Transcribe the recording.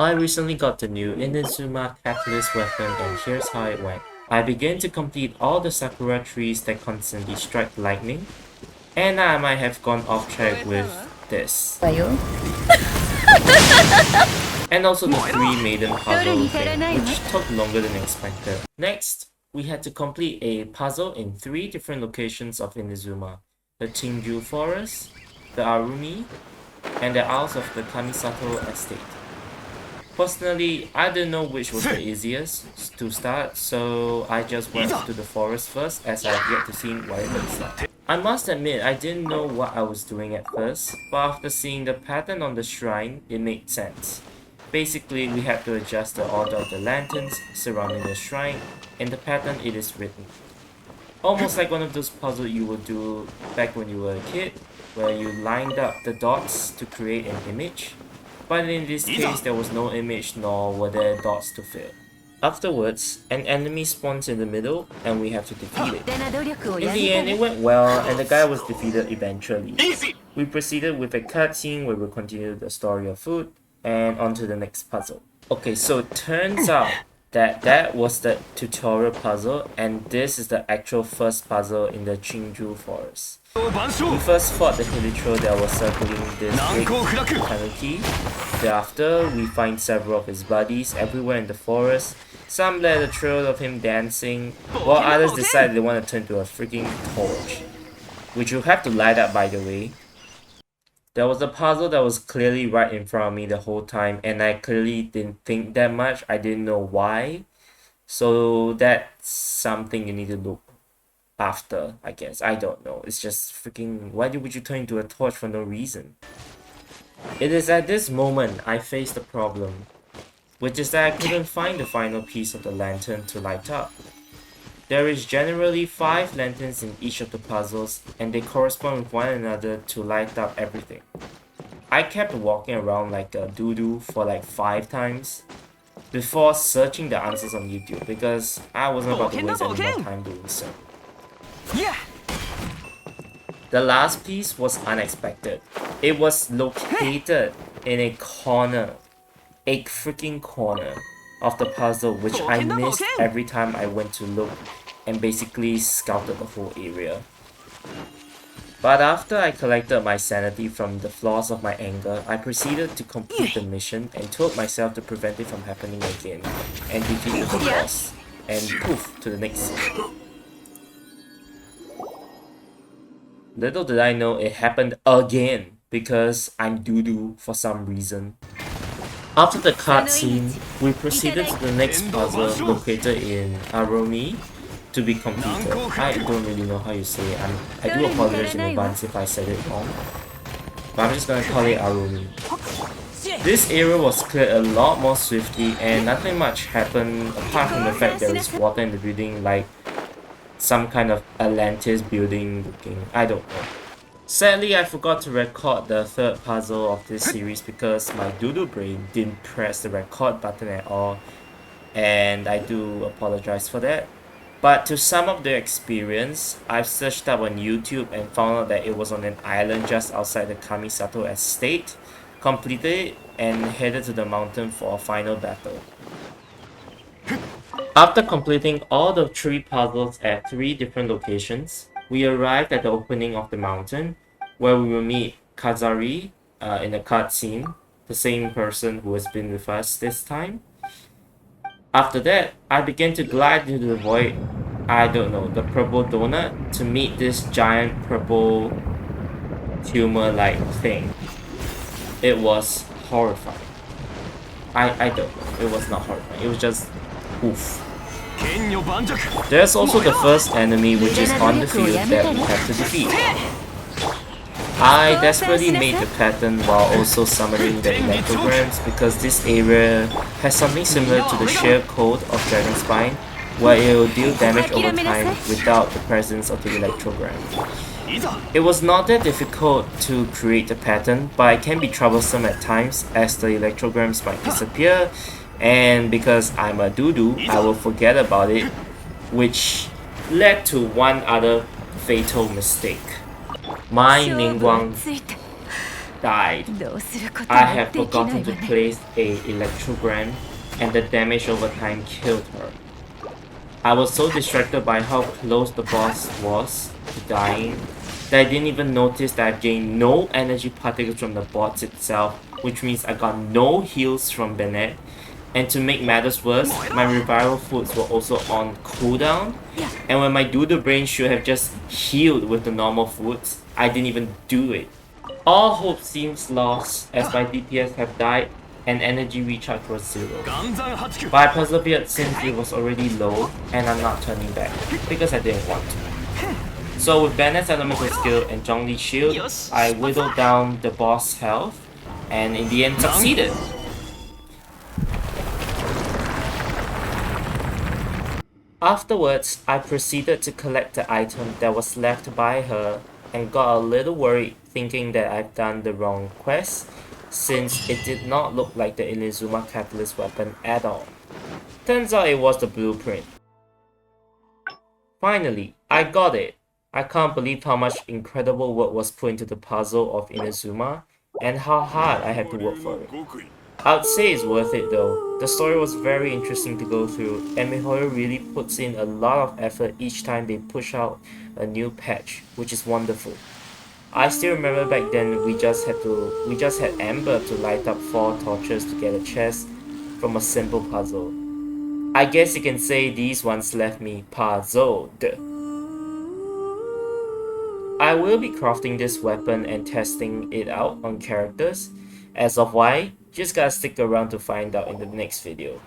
I recently got the new Inazuma Catalyst weapon and here's how it went. I began to complete all the Sakura trees that constantly strike lightning, and I might have gone off track with this. And also the 3 maiden puzzle thing, which took longer than expected. Next, we had to complete a puzzle in 3 different locations of Inazuma. The Qingju Forest, the Arumi, and the Isles of the Kamisato estate. Personally, I didn't know which was the easiest to start, so I just went to the forest first as I've yet to see what it looks like. I must admit, I didn't know what I was doing at first, but after seeing the pattern on the shrine, it made sense. Basically, we had to adjust the order of the lanterns surrounding the shrine, and the pattern it is written. Almost like one of those puzzles you would do back when you were a kid, where you lined up the dots to create an image. But in this case, there was no image nor were there dots to fill. Afterwards, an enemy spawns in the middle and we have to defeat it. In the end, it went well and the guy was defeated eventually. We proceeded with a cutscene where we continued the story of Food and on to the next puzzle. Okay, so it turns out that was the tutorial puzzle and this is the actual first puzzle in the Qingju Forest. We first fought the Hilichurl that was circling this big tanuki. Thereafter, we find several of his buddies everywhere in the forest. Some led a trail of him dancing, while others decided they want to turn to a freaking torch, which you have to light up, by the way. There was a puzzle that was clearly right in front of me the whole time, and I clearly didn't think that much. I didn't know why. So that's something you need to look after, I guess. I don't know. It's just freaking, why would you turn into a torch for no reason? It is at this moment I faced the problem, which is that I couldn't find the final piece of the lantern to light up. There is generally 5 lanterns in each of the puzzles and they correspond with one another to light up everything. I kept walking around like a doo-doo for like 5 times before searching the answers on YouTube because I wasn't about to waste any more time doing so. The last piece was unexpected. It was located in a corner, a freaking corner of the puzzle which I missed every time I went to look and basically scouted the whole area. But after I collected my sanity from the flaws of my anger, I proceeded to complete the mission and told myself to prevent it from happening again and defeat the boss. And poof, to the next scene. Little did I know it happened again because I'm doo-doo for some reason. After the cutscene, we proceeded to the next puzzle located in Arumi to be completed. I don't really know how you say it. I do apologize in advance if I said it wrong. But I'm just gonna call it Arumi. This area was cleared a lot more swiftly and nothing much happened apart from the fact there is water in the building like some kind of Atlantis building looking, I don't know. Sadly, I forgot to record the 3rd puzzle of this series because my doodle brain didn't press the record button at all, and I do apologize for that. But to sum up the experience, I've searched up on YouTube and found out that it was on an island just outside the Kamisato estate, completed it, and headed to the mountain for a final battle. After completing all the 3 puzzles at 3 different locations, we arrived at the opening of the mountain, where we will meet Kazari in a cutscene, the same person who has been with us this time. After that, I began to glide into the void, I don't know, the purple donut, to meet this giant purple tumor-like thing. It was horrifying. I don't know, it was not horrifying, it was just oof. There's also the first enemy which is on the field that we have to defeat. I desperately made the pattern while also summoning the electrograms because this area has something similar to the sheer code of Dragon Spine where it will deal damage over time without the presence of the electrogram. It was not that difficult to create the pattern, but it can be troublesome at times as the electrograms might disappear, and because I'm a doo-doo, I will forget about it, which led to one other fatal mistake. My Ningguang died. I have forgotten to place a electrogram, and the damage over time killed her. I was so distracted by how close the boss was to dying that I didn't even notice that I've gained no energy particles from the boss itself, which means I got no heals from Bennett. And to make matters worse, my revival foods were also on cooldown, and when my doodle brain should have just healed with the normal foods, I didn't even do it. All hope seems lost as my DPS have died and energy recharge was 0. But I persevered since it was already low and I'm not turning back because I didn't want to. So with Bennett's elemental skill and Zhongli's shield, I whittled down the boss health and in the end succeeded. Afterwards, I proceeded to collect the item that was left by her and got a little worried thinking that I've done the wrong quest since it did not look like the Inazuma Catalyst weapon at all. Turns out it was the blueprint. Finally, I got it! I can't believe how much incredible work was put into the puzzle of Inazuma and how hard I had to work for it. I'd say it's worth it though. The story was very interesting to go through, and MiHoYo really puts in a lot of effort each time they push out a new patch, which is wonderful. I still remember back then we just had Amber to light up 4 torches to get a chest from a simple puzzle. I guess you can say these ones left me puzzled. I will be crafting this weapon and testing it out on characters. As of why, just gotta stick around to find out in the next video.